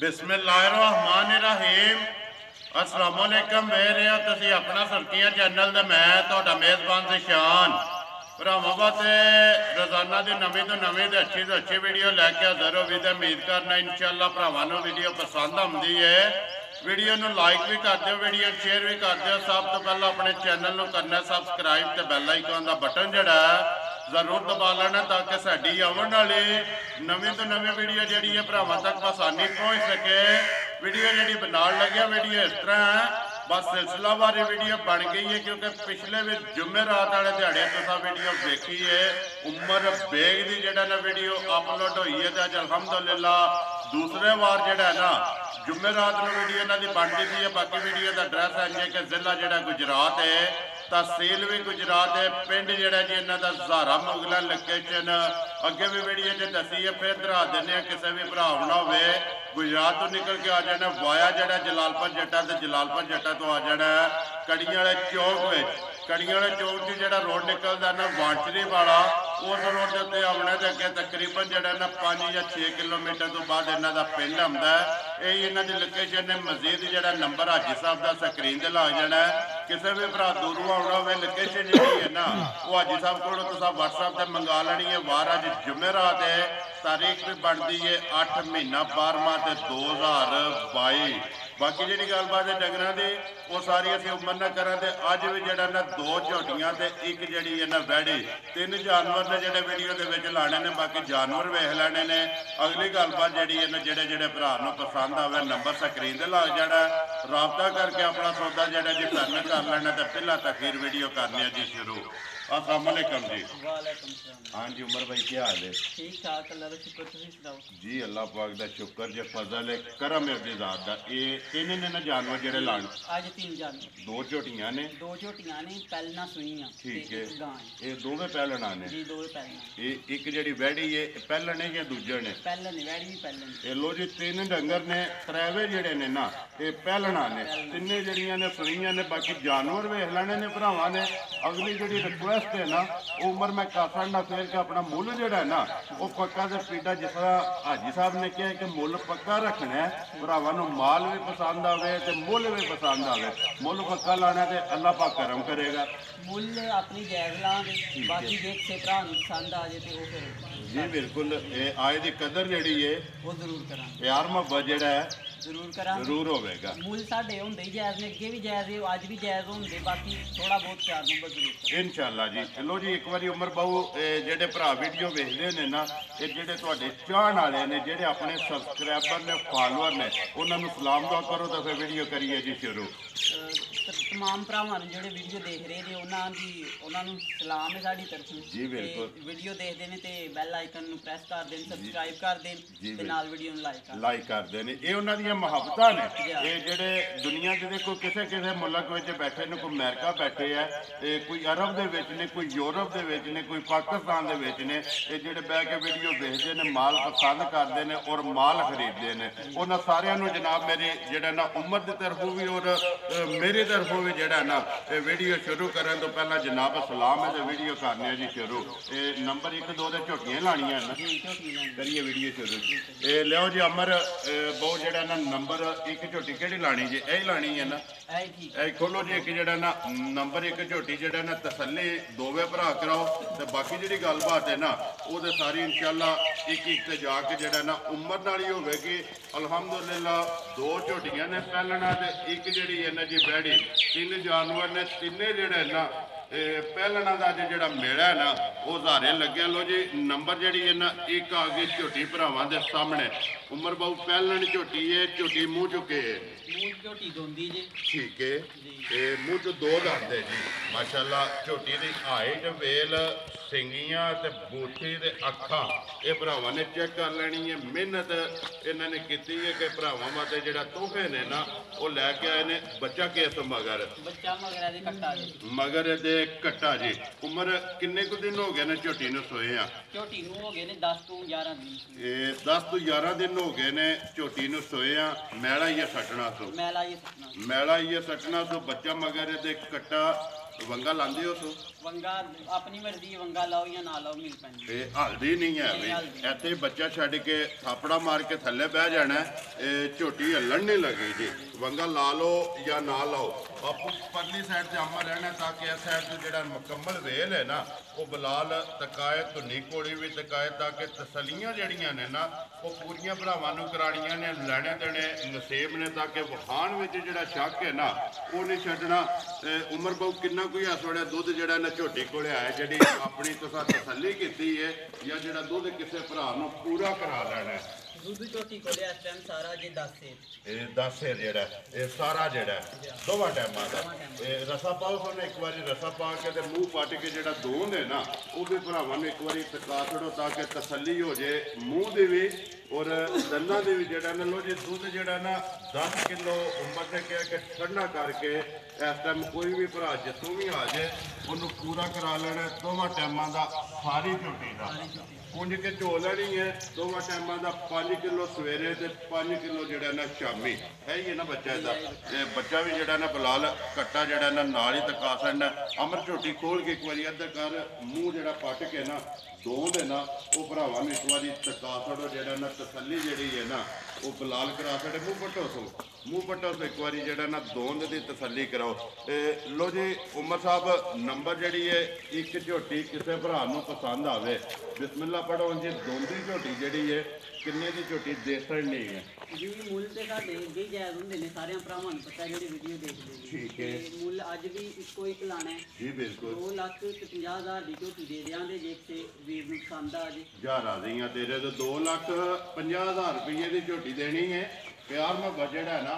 बिस्मिल्लाहिर्रहमानिर्रहीम अस्सलाम वालेकुम मेरे तुसी अपना सुर्खियां चैनल ते मैं तुहाडा मेज़बान ज़िशान भरावां वास्ते रोज़ाना की नवीं तो नवीं ते अच्छी वीडियो लैके हाज़र हो भी ते उम्मीद करना इंशाअल्लाह भरावां नूं वीडियो पसंद आउंदी है। वीडियो नूं लाइक भी कर दिओ, वीडियो शेयर भी कर दिओ। सब तो पहले अपने चैनल नूं करना सबसक्राइब ते बैल आइकन का बटन जिहड़ा जरूर दबा लेना ताकि साडी आउण वाली नवीं तो नवीं वीडियो जिहड़ी है भरावां तक आसानी पहुँच सके। वीडियो जिहड़ी बनाउण लग्या वीडियो इस तरह है बस सिलसिलावारी वीडियो बन गई है क्योंकि पिछले भी जुमेरात वाले दिहाड़े तुसां वीडियो देखी है उमर बेग की जिहड़ा ना वीडियो अपलोड हुई है तो अज अल्हम्दुलिल्लाह दूसरे बार जिहड़ा है ना जुमेरात में वीडियो इन्हां दी बनती पई है। बाकी वीडियो का एड्रैस है जे कि जिला जिहड़ा गुजरात है, तहसील भी गुजरात है, पिंड जिहड़ा जी इन्हां दा ज़ारा मुगला लोकेशन अगे भी वीडियो च दसी है। फिर दोहरा दिंदे आ किसी भी भरा ना होवे गुजरात तो निकल के आ जाना वाया जड़ा जलालपुर जट्टा तो जलालपुर जट्टा तो आ जाना कड़ियां वाले चौक में। कड़ियां वाले चौक से जड़ा रोड निकलता ना वांचरी वाला उस रोड के उत्ते आने के अगे तकरीबन जड़ा ना 5 या 6 किलोमीटर तो बाद इन्हों का पिंड आता है। यही इन्हों की लोकेशन ने मजीद जड़ा नंबर हाजी साहब का स्क्रीन से लग जाना है। किसी भी भरा दूरों आना हो लोकेशन जी है ना वो हाजी साहब को व्हाट्सएप से मंगा लेनी है। वार अज जुमेरात है, तारीख भी बनती है 8 महीना 12वां 2022। बाकी जी गलबात है डंगर की वो सारी असी उम्र न करा तो अज भी जरा ना 2 झोटियां तो एक जी है ना वैड़ी 3 जानवर ने जोड़े वीडियो के लाने ने। बाकी जानवर वेख लेने ने। अगली गलबात जी है ना जोड़े भरा पसंद आवे नंबर स्क्रीन से लग जाना रबता करके अपना सौदा जोड़ा जी करना कर लेना तो पहला तखीर वीडियो करने जी शुरू। अस्सलाम वालेकुम जी। वालेकुम सलाम। हाँ जी उमर भाई क्या हाल है? ठीक ठाक अल्लाह का शुक्र तुसीं सुनाओ। जी अल्लाह पाक दा शुक्र जे फजल है करम है उसकी जात दा। ये तीन ने ना जानवर जेड़े लाण अज 3 जानवर 2 झोटियां ने 2 झोटियां ने पैलना सुईयां ठीक है। एक गां है। ये दोवें पहलना ने जी 2 पैलना ये एक जेड़ी वैड़ी है पहलने या दूजे ने पैलन ने वैड़ी भी पैलन ये लो जी 3 डंगर ने त्रैवे जेड़े ने ना ये पहलना ने तिन्ने जड़ियां ने सुईयां ने। बाकी जानवर वेख लेने ने भरावां ने। अगली जेड़ी रिक्वेस्ट है ना उम्र मैं कर सकना फिर के अपना मुल जोड़ा है ना वो पक्का से पीड़ा जिस तरह हाजी साहब ने कहा कि मुल पक्का रखना है। भरावां नूं माल भी पसंद आवे तो मुल भी पसंद आवे। मुल पक्का लाना तो अल्लाह पाक करम करेगा। मुल अपनी जायज लांगे बाकी जे किसी भरा नूं पसंद आ जाए तो वो फिर जी बिल्कुल ये आए की कदर जी है वो जरूर करांगे प्यार मुहब्बत जोड़ा है जरूर करांगे जरूर होगा। मुल साडे हुंदे ही जायज ने अगे भी जायज है अज भी जायज होंदे बाकी थोड़ा बहुत प्यार मुहब्बत जरूर करांगे इंशाअल्लाह जी। चलो जी एक बार उमर बाबू जेडे भरा वीडियो वेखते ने ना ये जेडे तुहाडे चाहण वाले ने जेडे अपने सबसक्राइबर ने फॉलोअर ने उन्होंने सलाम दुआ करो तो फिर वीडियो करिए जी शुरू। तमाम भरावां नूं जेडे वीडियो देख रहे ने उन्होंने सलाम है साडी तरफ जी बिल्कुल। वीडियो देखते हैं तो बैल आइकन नूं प्रेस कर दें सबसक्राइब कर दें ते नाल वीडियो नूं लाइक करते हैं। ये उन्होंने मुहब्बतां ने ये जेडे दुनिया के देखो किसी किसी मुल्क में बैठे ने कोई अमेरिका बैठे है कोई अरब दे विच ने कोई यूरोप दे विच ने कोई पाकिस्तान दे विच ने ये जेडे बह के वीडियो देखते हैं माल पसंद करते हैं और माल खरीदते हैं। उन्होंने सारिਆਂ ਨੂੰ जनाब मेरी जेड़ा ना उम्र की तरफों भी और मेरी तरफों भी जेड़ा ना वीडियो शुरू करने तो पहला जनाब सलाम है तो वीडियो करने जी शुरू। नंबर 1 2 तो झोटियां लानियां ना करिए वीडियो शुरू। ये लियो जी अमर बहुत जेड़ा ना नंबर 1 झोटी केड़ी लानी जी यही लानी है ना खोलो जी। एक जड़ा ना नंबर 1 झोटी जड़ा ना तसल्ली दोवे भरा कराओ तो बाकी जी गलबात है ना वो तो सारी इंशाअल्लाह एक जाके जड़ा ना उम्र नाल ही होगी। अल्हम्दुलिल्लाह 2 झोटियां ने पहलना तो एक जी है ना जी बैड़ी 3 जानवर ने तिने जड़े ना पहलना का जो मेला है ना वो जारे लगे। लो जी नंबर जी है ना एक आ गई झोटी भरावां दे सामने। उमर बाबू पहलन झोटी है झोटी मुँह चुके है ठीक है मुँह चो 2 दसदे जी माशाअल्लाह। झोटी की हाइट वेल सिंगियां ते बूथी ते अखां ये भरावां ने चेक कर लेनी है। मेहनत इन्होंने की है कि भरावां वास्ते जिहड़ा तोहफे ने ना वो लैके आए ने। बच्चा किस मगर मगर दे कट्टा जी। उम्र किन्ने कुछ दिन हो गए ने झोटी नूं सोए आ? झोटी नूं हो गए ने 10 तो 11 दिन। 10 तो 11 दिन हो गए ने झोटी नूं सोए आ। मैला ही सटना सो मैला ही सटना सो बच्चा मगर दे कट्टा वंगा लांदे हो सो ਵੰਗਾ ਆਪਣੀ ਮਰਜ਼ੀ ਵੰਗਾ ਲਾਓ ਜਾਂ ਨਾ ਲਾਓ ਮਿਲ ਪੈਂਦੀ। ਇਹ ਹਲਦੀ ਨਹੀਂ ਹੈ ਨਹੀਂ ਵੀ ਹਲਦੀ। ਇੱਥੇ ਬੱਚਾ ਛੱਡ ਕੇ ਥਾਪੜਾ ਮਾਰ ਕੇ ਥੱਲੇ ਬਹਿ ਜਾਣਾ ਇਹ ਝੋਟੀ ਹੱਲਣ ਨਹੀਂ ਲੱਗੀ ਜੀ। ਵੰਗਾ ਲਾ ਲਓ ਜਾਂ ਨਾ ਲਾਓ, ਆਪੂ ਪਰਲੀ ਸਾਈਡ ਤੇ ਆਮਾ ਰਹਿਣਾ ਤਾਂ ਕਿ ਇਸ ਸਾਈਡ ਤੇ ਜਿਹੜਾ ਮੁਕੰਮਲ ਵੇਲ ਹੈ ਨਾ ਉਹ ਬਲਾਲ ਤਕਾਏ ਧੁਨੀ ਕੋੜੀ ਵੀ ਤਕਾਏ ਤਾਂ ਕਿ ਤਸਲੀਆਂ ਜਿਹੜੀਆਂ ਨੇ ਨਾ ਉਹ ਪੂਰੀਆਂ ਭਰਾਵਾਂ ਨੂੰ ਕਰਾਣੀਆਂ ਨੇ, ਲੈਣੇ ਦੇਣੇ ਨਸੀਬ ਨੇ ਤਾਂ ਕਿ ਵਖਾਣ ਵਿੱਚ ਜਿਹੜਾ ਸ਼ੱਕ ਹੈ ਨਾ ਉਹ ਨਹੀਂ ਛੱਡਣਾ। ਉਮਰ ਬਹੁ ਕਿੰਨਾ ਕੋਈ ਇਸ ਵੇਲੇ ਦੁੱਧ ਜਿਹੜਾ ਨਾ ਝੋਟੀ ਕੋਲੇ ਆਇਆ ਜਿਹੜੀ ਆਪਣੀ ਤੁਸੀਂ ਤਸੱਲੀ ਕੀਤੀ ਹੈ ਜਾਂ ਜਿਹੜਾ ਦੁੱਧ ਕਿਸੇ ਭਰਾ ਨੂੰ ਪੂਰਾ ਕਰਾ ਲੈਣਾ ਹੈ। ਦੁੱਧ ਝੋਟੀ ਕੋਲੇ ਇਸ ਟਾਈਮ ਸਾਰਾ ਜੇ 10 ਸੇ ਇਹ 10 ਹੈ ਜਿਹੜਾ ਇਹ ਸਾਰਾ ਜਿਹੜਾ ਦੋਵਾਂ ਟਾਈਮਾਂ ਦਾ ਇਹ ਰਸਾ ਪਾਓ ਤੁਹਾਨੂੰ ਇੱਕ ਵਾਰੀ ਰਸਾ ਪਾ ਕੇ ਤੇ ਮੂੰਹ ਪੱਟ ਕੇ ਜਿਹੜਾ ਦੋਂਦ ਹੈ ਨਾ ਉਹ ਵੀ ਭਰਾਵਾਂ ਨੂੰ ਇੱਕ ਵਾਰੀ ਤਕਾ ਛੜੋ ਤਾਂ ਕਿ ਤਸੱਲੀ ਹੋ ਜੇ ਮੂੰਹ ਦੀ ਵੀ ਔਰ ਦੰਦਾਂ ਦੀ ਵੀ। ਜਿਹੜਾ ਨਾ ਲੋ ਜੀ ਦੁੱਧ ਜਿਹੜਾ ਨਾ 10 ਕਿਲੋ ਉਮਰ ਦੇ ਕਹਿ ਕੇ ਠੰਡਾ ਕਰਕੇ ਇਸ ਟਾਈਮ ਕੋਈ ਵੀ ਭਰਾ ਜਿੱਥੋਂ ਵੀ ਆ ਜੇ ਉਹਨੂੰ ਪੂਰਾ ਕਰਾ ਲੈਣਾ ਦੋਵਾਂ ਟਾਈਮਾਂ ਦਾ ਸਾਰੀ ਝੋਟੀ ਦਾ ਪੁੰਜ ਕੇ ਝੋ ਲੈਣੀ ਹੈ ਦੋਵਾਂ ਟਾਈਮਾਂ ਦਾ 5 ਕਿਲੋ ਸਵੇਰੇ ਤੇ 5 ਕਿਲੋ ਜਿਹੜਾ ਨਾ ਸ਼ਾਮੀ ਹੈ ਹੀ ਹੈ ਨਾ ਬੱਚਾ ਇਹਦਾ। ਇਹ ਬੱਚਾ ਵੀ ਜਿਹੜਾ ਨਾ ਬਲਾਲ ਕੱਟਾ ਜਿਹੜਾ ਨਾ ਨਾਲ ਹੀ ਤਕਾ ਸਕਦਾ। ਅਮਰ ਝੋਟੀ ਖੋਲ ਕੇ ਇੱਕ ਵਾਰੀ ਅੱਧਾ ਕਰ ਮੂੰਹ ਜਿਹੜਾ ਪੱਟ ਕੇ ਨਾ ਦੋ ਦੇ ਨਾ ਉਹ ਭਰਾਵਾਂ ਨੂੰ ਇੱਕ ਵਾਰੀ ਤਕਾ ਛੜੋ ਜਿਹੜਾ ਨਾ ਤਸੱਲੀ ਜਿਹੜੀ ਹੈ ਨਾ ਉਹ ਬਲਾਲ ਕਰਾ ਸਕਦੇ। ਮੂੰਹ ਪੱਟੋ ਸੋ ਇੱਕ ਵਾਰੀ ਜਿਹੜਾ ਨਾ ਦੋਂਦ ਦੀ ਤਸੱਲੀ ਕਰਾਓ। ਤੇ ਲੋ ਜੀ ਉਮਰ ਸਾਹਿਬ ਨੰਬਰ ਜਿਹੜੀ ਹੈ ਇੱਕ ਝੋਟੀ ਕਿਸੇ ਭਰਾ ਨੂੰ ਪਸੰਦ ਆਵੇ ਬਿਸਮਿਲ੍ਲਾ ਪੜੋ ਜੀ। ਦੋਂਦੀ ਝੋਟੀ ਜਿਹੜੀ ਹੈ ਕਿੰਨੇ ਦੀ ਝੋਟੀ ਦੇਖਣ ਨਹੀਂ ਹੈ ਜੀ। ਮੁੱਲ ਤੇ ਸਾਡੇ ਅੱਗੇ ਹੀ ਜਾਇਜ਼ ਹੁੰਦੇ ਨੇ ਸਾਰਿਆਂ ਭਰਾਵਾਂ ਨੂੰ ਪਤਾ ਜਿਹੜੇ ਵੀਡੀਓ ਦੇਖਦੇ ਨੇ। ਠੀਕ ਹੈ। ਤੇ ਮੁੱਲ ਅੱਜ ਵੀ ਇੱਕੋ ਇੱਕ ਲਾਣਾ ਹੈ ਜੀ ਬਿਲਕੁਲ 2,50,000 ਦੀ ਝੋਟੀ ਦੇ ਦਿਆਂਗੇ ਜੇ ਤੇ ਵੀਰ ਨੂੰ ਪਸੰਦ ਆ ਜੇ। ਜਾ ਰਾਜ਼ੀਆਂ ਤੇਰੇ ਤੋਂ 2,50,000 ਰੁਪਏ ਦੀ ਝੋਟੀ ਦੇਣੀ ਹੈ। ਪਿਆਰ ਮੁਹੱਬਤ ਜਿਹੜਾ ਹੈ ਨਾ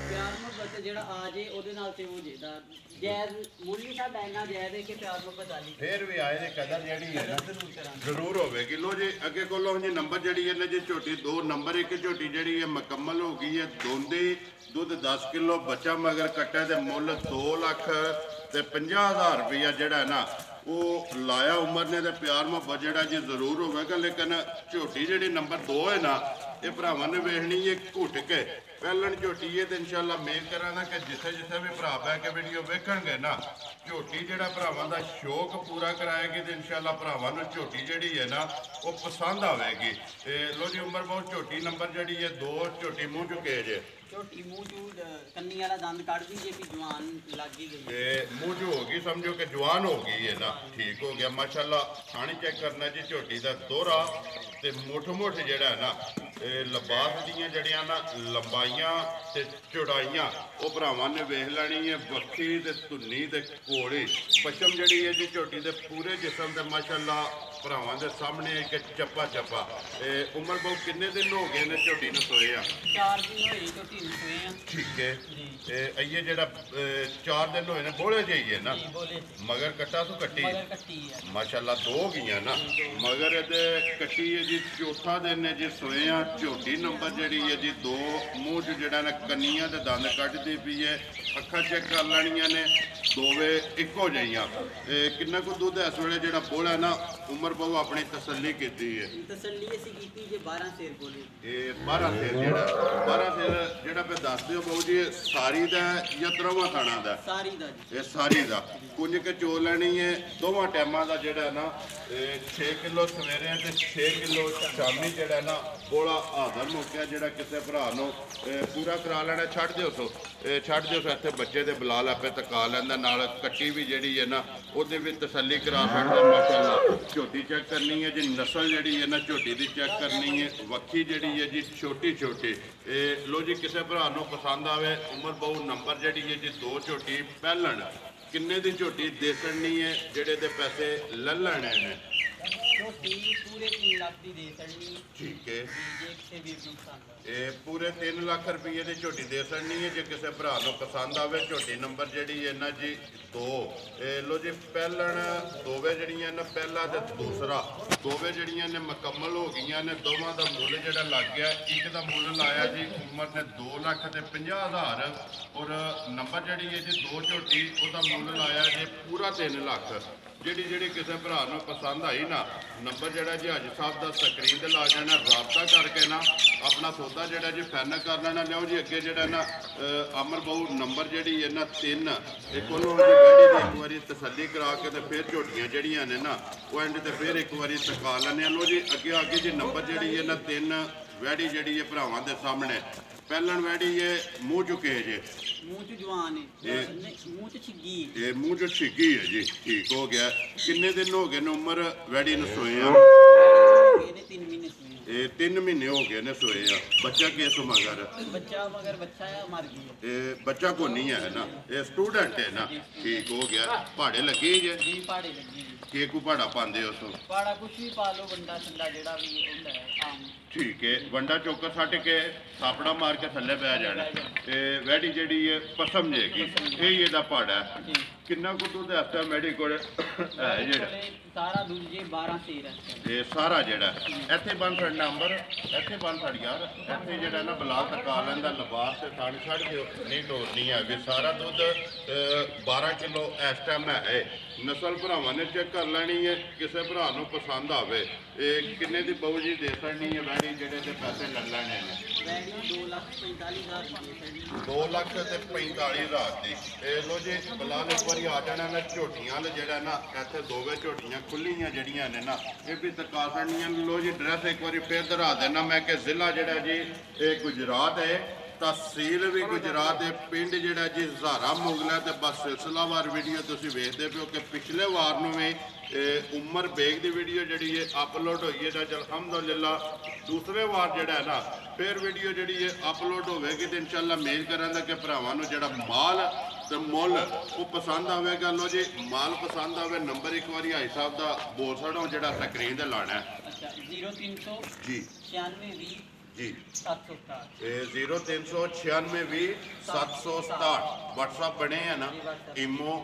ਪਿਆਰ ਮੁਹੱਬਤ ਜਿਹੜਾ ਆ ਜੇ ਉਹਦੇ ਨਾਲ ਤੇ ਉਹ ਜੇ ਦਾ ਜਾਇਜ਼ ਮੁੱਲ ਹੀ ਸਾਡਾ ਇੰਨਾ ਜਾਇਜ਼ ਹੈ ਕਿ ਪਿਆਰ ਮੁਹੱਬਤ ਵਾਲੀ ਫੇਰ ਵੀ ਆਏ ਦੀ ਕਦਰ ਜਿਹੜੀ ਹੈ ਨਾ ਜ਼ਰੂਰ ਕਰਾਂਗੇ। ਜ਼ਰੂਰ ਹੋਵੇਗੀ। ਲੋ ਜੀ ਅੱਗੇ ਕੋਲੋਂ ਜੀ ਨੰਬਰ ਜਿਹੜੀ ਹੈ ਨਾ ਜੀ ਝੋਟੀ 2 ਨੰਬਰ ਇੱਕ ਝੋਟੀ ਜਿਹੜੀ ਹੈ ਮੁਕੰਮਲ ਹੋ ਗਈ ਹੈ। ਦੋਂਦੀ ਦੁੱਧ 10 ਕਿਲੋ ਬੱਚਾ ਮਗਰ ਕੱਟਾ ਤੇ ਮੁੱਲ 2,50,000 ਰੁਪਇਆ ਜਿਹੜਾ ਹੈ ਨਾ ਉਹ ਲਾਇਆ ਉਮਰ ਨੇ ਤੇ ਪਿਆਰ ਮੁਹੱਬਤ ਜਿਹੜਾ ਜੀ ਜ਼ਰੂਰ ਹੋਵੇਗਾ। ਲੇਕਿਨ ਝੋਟੀ ਜਿਹੜੀ ਨੰਬਰ 2 ਹੈ ਨਾ ਇਹ ਭਰਾਵਾਂ ਨੇ ਵੇਖਣੀ ਹੈ ਘੁੱਟ ਕੇ ਪਹਿਲਣ ਝੋਟੀ ਹੈ ਤੇ ਇਨਸ਼ਾਅੱਲਾ ਮੇਲ ਕਰਾਂਗਾ ਕਿ ਜਿੱਥੇ ਜਿੱਥੇ ਵੀ ਭਰਾ ਬਹਿ ਕੇ ਵੀਡੀਓ ਵੇਖਣਗੇ ਨਾ ਝੋਟੀ ਜਿਹੜਾ ਭਰਾਵਾਂ ਦਾ ਸ਼ੌਕ ਪੂਰਾ ਕਰਾਏਗੀ ਤੇ ਇਨਸ਼ਾਅੱਲਾ ਭਰਾਵਾਂ ਨੂੰ ਝੋਟੀ ਜਿਹੜੀ ਹੈ ਨਾ ਉਹ ਪਸੰਦ ਆਵੇਗੀ। ਤੇ ਲੋ ਜੀ ਉਮਰ ਬਹੁਤ ਝੋਟੀ ਨੰਬਰ ਜਿਹੜੀ ਹੈ 2 ਝੋਟੀ ਮੂੰਹ ਚੁੱਕੇ ਜੇ ਝੋਟੀ ਮੂੰਹ ਚੂ ਕੰਨੀ ਵਾਲਾ ਦੰਦ ਕੱਢਦੀ ਜੇ ਵੀ ਜਵਾਨ ਲੱਗ ਹੀ ਗਈ। ਤੇ ਮੂੰਹ ਚ ਹੋ ਗਈ ਸਮਝੋ ਕਿ ਜਵਾਨ ਹੋ ਗਈ ਹੈ ਨਾ ਠੀਕ ਹੋ ਗਿਆ ਮਾਸ਼ਾਅੱਲਾ। ਥਾਣੀ ਚੈੱਕ ਕਰਨਾ ਜੀ ਝੋਟੀ ਦਾ ਦੋਹਰਾ ਤੇ ਮੁੱਠ ਜਿਹੜਾ ਹੈ ਨਾ ਇਹ ਲਿਬਾਸ ਦੀਆਂ ਜਿਹੜੀਆਂ ਨਾ ਲੰਬਾਈਆਂ ਤੇ ਚੌੜਾਈਆਂ ਉਹ ਭਰਾਵਾਂ ਨੇ ਵੇਖ ਲੈਣੀ ਹੈ। ਬੱਖੀ ਤੇ ਧੁੰਨੀ ਤੇ ਕੋੜੀ ਪਛਮ ਜਿਹੜੀ ਹੈ ਜੀ ਝੋਟੀ ਦੇ ਪੂਰੇ ਜਿਸਮ ਤੇ ਮਾਸ਼ਾਅੱਲਾ ਭਰਾਵਾਂ ਦੇ ਸਾਹਮਣੇ ਇੱਕ ਚੱਪਾ ਉਮਰ ਬਹੁਤ ਕਿੰਨੇ ਦਿਨ ਹੋ ਗਏ ਨੇ ਝੋਟੀ ਨੂੰ ਸੋਏ ਆ? 4 ਦਿਨ ਹੋਏ ਝੋਟੀ ਨੂੰ ਸੋਏ ਆ। ਠੀਕ ਹੈ। ਜੀ ਇਹ ਅਈਏ ਜਿਹੜਾ 4 ਦਿਨ ਹੋਏ ਨੇ ਬੋਲੇ ਜਾਈਏ ਨਾ ਜੀ ਬੋਲੇ ਮਗਰ ਕੱਟਾ ਤੋਂ ਕੱਟੀ ਮਗਰ ਕੱਟੀ ਆ ਮਾਸ਼ਾਅੱਲਾ 2 ਗਈਆਂ ਨਾ ਮਗਰ ਇਹਦੇ ਕੱਟੀ ਹੈ ਜੀ ਚੌਥਾ ਦਿਨ ਨੇ ਜੀ ਸੋਏ ਆ। ਝੋਟੀ ਨੰਬਰ ਜਿਹੜੀ ਹੈ ਜੀ 2 ਮੂੰਹ 'ਚ ਜਿਹੜਾ ਨਾ ਕੰਨੀਆਂ ਤੇ ਦੰਦ ਕੱਢਦੀ ਪਈ ਹੈ। ਅੱਖਾਂ ਚੈੱਕ ਕਰ ਲੈਣੀਆਂ ਨੇ ਦੋਵੇਂ ਇੱਕੋ ਜਿਹੀਆਂ। ਕਿੰਨਾ ਕੁ ਦੁੱਧ ਇਸ ਵੇਲੇ ਜਿਹੜਾ ਬੋਲਾ ਨਾ ਉਮਰ ਬਹੁ ਆਪਣੀ ਤਸੱਲੀ ਕੀਤੀ ਹੈ। ਤਸੱਲੀ ਅਸੀਂ ਕੀਤੀ ਜੇ 12 ਸੇਰ ਬੋਲੇ। ਇਹ 12 ਸੇਰ ਜਿਹੜਾ ਪੇ ਦੱਸ ਦਿਓ ਬਹੁ ਜੀ ਇਹ ਸਾਰੀ ਦਾ ਜਾਂ ਤਰਵਾਂ ਥਾਣਾ ਦਾ? ਸਾਰੀ ਦਾ ਜੀ। ਇਹ ਸਾਰੀ ਦਾ ਕੁੰਝ ਕੇ ਚੋ ਲੈਣੀ ਹੈ ਦੋਵਾਂ ਟਾਈਮਾਂ ਦਾ ਜਿਹੜਾ ਨਾ 6 ਕਿਲੋ ਸਵੇਰੇ ਤੇ 6 ਕਿਲੋ ਸ਼ਾਮੀ ਜਿਹੜਾ ਨਾ ਬੋਲਾ ਹਾਜ਼ਰ ਮੁੱਕਿਆ ਜਿਹੜਾ ਕਿਸੇ ਭਰਾ ਨੂੰ ਪੂਰਾ ਕਰਾ ਲੈਣਾ। ਛੱਡ ਦਿਓ ਸੋ ਇੱਥੇ ਬੱਚੇ ਦੇ ਬਲਾਲ ਆਪੇ ਤਕਾ ਲੈਂਦਾ ਨਾਲ ਕੱਟੀ ਵੀ ਜਿਹੜੀ ਹੈ ਨਾ ਉਹਦੇ ਵੀ ਤਸੱਲੀ ਕਰਾ ਸਕਦਾ। ਮਾਸ਼ਾਅੱਲਾ ਝੋਟੀ ਚੈੱਕ ਕਰਨੀ ਹੈ ਜੀ ਨਸਲ ਜਿਹੜੀ ਹੈ ਨਾ ਝੋਟੀ ਦੀ ਚੈੱਕ ਕਰਨੀ ਹੈ। ਵੱਖੀ ਜਿਹੜੀ ਹੈ ਜੀ ਛੋਟੀ ਇਹ ਲੋ ਜੀ ਕਿਸੇ ਭਰਾ ਨੂੰ ਪਸੰਦ ਆਵੇ ਉਮਰ ਬਹੁ ਨੰਬਰ ਜਿਹੜੀ ਹੈ ਜੀ 2 ਝੋਟੀ ਪਹਿਲਣ ਕਿੰਨੇ ਦੀ ਝੋਟੀ ਦੇਖਣੀ ਹੈ ਜਿਹੜੇ ਦੇ ਪੈਸੇ ਲੈ ਲੈਣੇ ਨੇ? ਝੋਟੀ ਪੂਰੇ 3 ਲੱਖ ਦੀ ਦੇ ਸਕਣੀ। ਠੀਕ ਹੈ। ਜੇ ਕਿਸੇ ਵੀਰ ਨੂੰ ਪਸੰਦ ਆ ਇਹ ਪੂਰੇ 3 ਲੱਖ ਰੁਪਏ ਦੀ ਝੋਟੀ ਦੇ ਸਕਣੀ ਹੈ ਜੇ ਕਿਸੇ ਭਰਾ ਨੂੰ ਪਸੰਦ ਆਵੇ। ਝੋਟੀ ਨੰਬਰ ਜਿਹੜੀ ਹੈ ਨਾ ਜੀ 2 ਇਹ ਲੋ ਜੀ ਪਹਿਲਣ ਦੋਵੇਂ ਜਿਹੜੀਆਂ ਨੇ ਪਹਿਲਾ ਤੇ ਦੂਸਰਾ ਦੋਵੇਂ ਜਿਹੜੀਆਂ ਨੇ ਮੁਕੰਮਲ ਹੋ ਗਈਆਂ ਨੇ। ਦੋਵਾਂ ਦਾ ਮੁੱਲ ਜਿਹੜਾ ਲੱਗ ਗਿਆ ਇੱਕ ਦਾ ਮੁੱਲ ਲਾਇਆ ਜੀ ਉਮਰ ਨੇ 2,50,000 ਔਰ ਨੰਬਰ ਜਿਹੜੀ ਹੈ ਜੀ 2 ਝੋਟੀ ਉਹਦਾ ਮੁੱਲ ਲਾਇਆ ਜੀ ਪੂਰਾ 3 ਲੱਖ। ਜਿਹੜੀ ਕਿਸੇ ਭਰਾ ਨੂੰ ਪਸੰਦ ਆਈ ਨਾ, ਨੰਬਰ ਜਿਹੜਾ ਜੀ ਹਾਜੀ ਸਾਹਿਬ ਦਾ ਸਕਰੀਨ ਤੇ ਲਾ ਜਾਣਾ, ਰਾਬਤਾ ਕਰਕੇ ਨਾ ਆਪਣਾ ਸੌਦਾ ਜਿਹੜਾ ਜੀ ਫਾਈਨਲ ਕਰ ਲੈਣਾ। ਲਿਓ ਜੀ ਅੱਗੇ ਜਿਹੜਾ ਨਾ ਅਮਰ ਬਾਊ ਨੰਬਰ ਜਿਹੜੀ ਹੈ ਨਾ 3 ਇੱਕ ਉਹਨੂੰ ਜੀ ਬੈਡੀ ਦੀ ਇੱਕ ਵਾਰੀ ਤਸੱਲੀ ਕਰਾ ਕੇ ਤੇ ਫਿਰ ਝੋਟੀਆਂ ਜਿਹੜੀਆਂ ਨੇ ਨਾ ਉਹ ਐਂਡ ਤੇ ਫਿਰ ਇੱਕ ਵਾਰੀ ਤਕਾ ਲੈਣੇ। ਲੋ ਜੀ ਅੱਗੇ ਜੀ ਨੰਬਰ ਜਿਹੜੀ ਹੈ ਨਾ 3 ਵੈੜੀ ਜਿਹੜੀ ਹੈ ਭਰਾਵਾਂ ਦੇ ਸਾਹਮਣੇ ਪਹਿਲਣ ਵੈੜੀ ਹੈ ਮੂੰਹ ਚੁੱਕੇ ਜੇ, ਮੂੰਹ ਚ ਜਵਾਨ ਹੈ, ਮੂੰਹ ਚ ਛਿੱਗੀ ਇਹ ਮੂੰਹ ਚ ਛਿੱਗੀ ਹੈ ਜੀ, ਠੀਕ ਹੋ ਗਿਆ। ਕਿੰਨੇ ਦਿਨ ਹੋ ਗਏ ਨੇ ਉਮਰ ਵੈੜੀ ਨੂੰ ਸੋਏ ਆ? ਇਹਨੇ 3 ਮਹੀਨੇ ਸੂਏ ਇਹ 3 ਮਹੀਨੇ ਹੋ ਗਏ ਨੇ ਸੋਏ ਆ। ਬੱਚਾ ਕਿਸ ਮਗਰ? ਬੱਚਾ ਮਗਰ ਬੱਚਾ ਆ, ਮਰ ਗਈ ਇਹ ਬੱਚਾ ਕੋ ਨਹੀਂ ਹੈ ਨਾ, ਇਹ ਸਟੂਡੈਂਟ ਹੈ ਨਾ, ਠੀਕ ਹੋ ਗਿਆ। ਪਹਾੜੇ ਲੱਗੇ ਜੇ ਜੀ, ਪਹਾੜੇ ਲੱਗੀ ਜੀ। ਕੇ ਕੋ ਪਹਾੜਾ ਪਾਉਂਦੇ ਉਸ ਤੋਂ? ਪਹਾੜਾ ਕੁਛ ਵੀ ਪਾ ਲਓ, ਬੰਦਾ ਸੰਦਾ ਜਿਹੜਾ ਵੀ ਹੁੰਦਾ ਹੈ ਆਮ। ਠੀਕ ਹੈ, ਵੰਡਾ ਚੋਕਰ ਸੱਟ ਕੇ ਥਾਪੜਾ ਮਾਰ ਕੇ ਥੱਲੇ ਬਹਿ ਜਾਣਾ। ਤੇ ਵੈੜੀ ਜਿਹੜੀ ਹੈ ਪਸਮ ਜੇਗੀ, ਇਹ ਹੀ ਇਹਦਾ ਪਹਾੜਾ ਹੈ। ਜੀ, ਕਿੰਨਾ ਕੁ ਦੁੱਧ ਹਫਤਾ ਮੈਡੀ ਕੋਲ ਹੈ ਜਿਹੜਾ? ਸਾਰਾ ਦੁੱਧ ਜੀ 12 13 ਇਹ ਸਾਰਾ ਜਿਹੜਾ ਇੱਥੇ ਬੰਨ ਛੱਡ ਨੰਬਰ, ਇੱਥੇ ਬੰਨ ਛੱਡ ਯਾਰ, ਇੱਥੇ ਜਿਹੜਾ ਨਾ ਬਲਾਕ ਤਕਾ ਲੈਂਦਾ ਲਿਬਾਸ ਤੇ ਥਾਣ ਛੱਡ ਦਿਓ, ਨਹੀਂ ਟੋਰਨੀ ਹੈ ਵੀ ਸਾਰਾ ਦੁੱਧ 12 ਕਿਲੋ ਇਸ ਟਾਈਮ ਹੈ। ਨਸਲ ਭਰਾਵਾਂ ਨੇ ਚੈੱਕ ਕਰ ਲੈਣੀ ਹੈ, ਕਿਸੇ ਭਰਾ ਨੂੰ ਪਸੰਦ ਆਵੇ। ਇਹ ਕਿੰਨੇ ਦੀ ਬਾਊ ਜੀ ਦੇ ਸਕਣੀ ਹੈ ਵੈੜੀ ਜਿਹੜੇ ਤੇ ਪੈਸੇ ਲੈ ਲੈਣੇ ਨੇ? ਵੈਡੀ 2,45,000 ਰੁਪਏ। 2,45,000 ਦੀ। ਇਹ ਲੋ ਜੀ ਬਲਾਲ ਇੱਕ ਵਾਰੀ ਆ ਜਾਣਾ ਨਾ ਝੋਟੀਆਂ ਵਾਲੇ ਜਿਹੜਾ ਨਾ ਇੱਥੇ ਦੋਵੇਂ ਝੋਟੀਆਂ ਖੁੱਲੀਆਂ ਜਿਹੜੀਆਂ ਨੇ ਨਾ ਇਹ ਵੀ ਤਕਾ ਸਕਣੀਆਂ। ਲੋ ਜੀ ਡਰੈਸ ਇੱਕ ਵਾਰੀ ਫੇਰ ਦਿਖਾ ਦੇਣਾ ਮੈਂ ਕਿ ਜ਼ਿਲ੍ਹਾ ਜਿਹੜਾ ਜੀ ਇਹ ਗੁਜਰਾਤ ਹੈ, ਤਹਿਸੀਲ ਵੀ ਗੁਜਰਾਤ ਦੇ, ਪਿੰਡ ਜਿਹੜਾ ਜੀ ਹਜ਼ਾਰਾ ਮੁਗਲਾ। ਤੇ ਬਸ ਸਿਲਸਿਲਾਵਾਰ ਵੀਡੀਓ ਤੁਸੀਂ ਵੇਖਦੇ ਪਿਓ ਕਿ ਪਿਛਲੇ ਵਾਰ ਨੂੰ ਵੀ ਉਮਰ ਬੇਗ ਦੀ ਵੀਡੀਓ ਜਿਹੜੀ ਹੈ ਅਪਲੋਡ ਹੋਈ ਹੈ ਤਾਂ ਅਲਹਮਦੁਲਿਲਾ ਦੂਸਰੇ ਵਾਰ ਜਿਹੜਾ ਹੈ ਨਾ ਫਿਰ ਵੀਡੀਓ ਜਿਹੜੀ ਹੈ ਅਪਲੋਡ ਹੋਵੇਗੀ ਤੇ ਇਨਸ਼ਾਅੱਲਾ ਉਮੀਦ ਕਰਾਂਗਾ ਕਿ ਭਰਾਵਾਂ ਨੂੰ ਜਿਹੜਾ ਮਾਲ ਤੇ ਮੁੱਲ ਉਹ ਪਸੰਦ ਆਵੇਗਾ। ਲੋ ਜੀ ਮਾਲ ਪਸੰਦ ਆਵੇ ਨੰਬਰ ਇੱਕ ਵਾਰੀ ਹਾਈ ਸਾਹਿਬ ਦਾ ਬੋਲ ਛੜੋ ਜਿਹੜਾ ਸਕਰੀਨ ਤੇ ਲਾਣਾ ਹੈ। ਅੱਛਾ 0300 ਜੀ 96 20 ਜੀ 767 ਇਹ 039620 767 WhatsApp ਬਣੇ ਆ ਨਾ, ਇਮੋ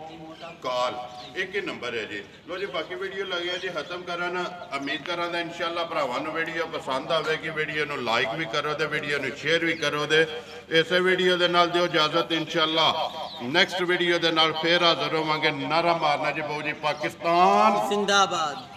ਕਾਲ ਇੱਕ ਹੀ ਨੰਬਰ ਹੈ ਜੀ। ਲੋ ਜੀ ਬਾਕੀ ਵੀਡੀਓ ਲੱਗਿਆ ਜੀ ਖਤਮ ਕਰਨ। ਉਮੀਦ ਕਰਾਂਗਾ ਇਨਸ਼ਾਅੱਲਾ ਭਰਾਵਾਂ ਨੂੰ ਵੀਡੀਓ ਪਸੰਦ ਆਵੇਗੀ। ਵੀਡੀਓ ਨੂੰ ਲਾਈਕ ਵੀ ਕਰੋ ਤੇ ਵੀਡੀਓ ਨੂੰ ਸ਼ੇਅਰ ਵੀ ਕਰੋ। ਤੇ ਇਸੇ ਵੀਡੀਓ ਦੇ ਨਾਲ ਦਿਓ ਇਜਾਜ਼ਤ, ਇਨਸ਼ਾਅੱਲਾ ਨੈਕਸਟ ਵੀਡੀਓ ਦੇ ਨਾਲ ਫੇਰ ਹਾਜ਼ਰ ਹੋਵਾਂਗੇ। ਨਾਰਾ ਮਾਰਨਾ ਜੀ ਬਾਊ ਜੀ, ਪਾਕਿਸਤਾਨ ਜ਼ਿੰਦਾਬਾਦ।